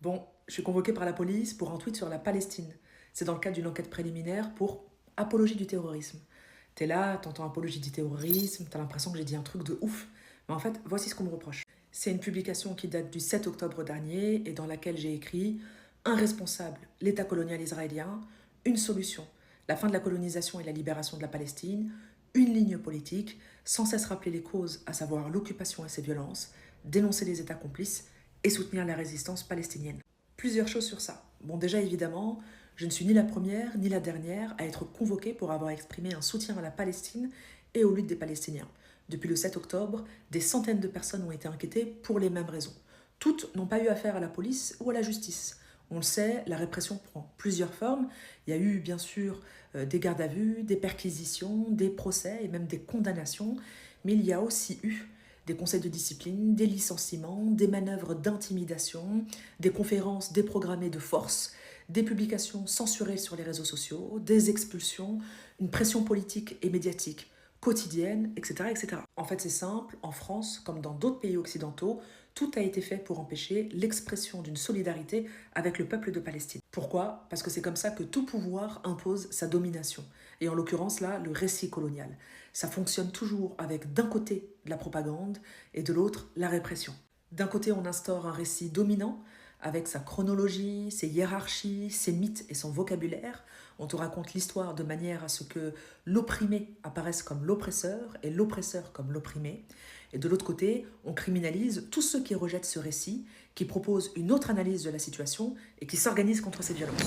Bon, je suis convoquée par la police pour un tweet sur la Palestine. C'est dans le cadre d'une enquête préliminaire pour apologie du terrorisme. T'es là, t'entends apologie du terrorisme, t'as l'impression que j'ai dit un truc de ouf. Mais en fait, voici ce qu'on me reproche. C'est une publication qui date du 7 octobre dernier et dans laquelle j'ai écrit un responsable, l'État colonial israélien, une solution, la fin de la colonisation et la libération de la Palestine, une ligne politique, sans cesse rappeler les causes, à savoir l'occupation et ses violences, dénoncer les États complices et soutenir la résistance palestinienne. Plusieurs choses sur ça. Bon, déjà évidemment, je ne suis ni la première ni la dernière à être convoquée pour avoir exprimé un soutien à la Palestine et aux luttes des Palestiniens. Depuis le 7 octobre, des centaines de personnes ont été inquiétées pour les mêmes raisons. Toutes n'ont pas eu affaire à la police ou à la justice. On le sait, la répression prend plusieurs formes. Il y a eu bien sûr des gardes à vue, des perquisitions, des procès et même des condamnations, mais il y a aussi eu des conseils de discipline, des licenciements, des manœuvres d'intimidation, des conférences déprogrammées de force, des publications censurées sur les réseaux sociaux, des expulsions, une pression politique et médiatique quotidienne, etc., etc. En fait, c'est simple, en France, comme dans d'autres pays occidentaux, tout a été fait pour empêcher l'expression d'une solidarité avec le peuple de Palestine. Pourquoi? Parce que c'est comme ça que tout pouvoir impose sa domination. Et en l'occurrence, là, le récit colonial. Ça fonctionne toujours avec d'un côté la propagande et de l'autre la répression. D'un côté, on instaure un récit dominant avec sa chronologie, ses hiérarchies, ses mythes et son vocabulaire. On te raconte l'histoire de manière à ce que l'opprimé apparaisse comme l'oppresseur et l'oppresseur comme l'opprimé. Et de l'autre côté, on criminalise tous ceux qui rejettent ce récit, qui proposent une autre analyse de la situation et qui s'organisent contre ces violences.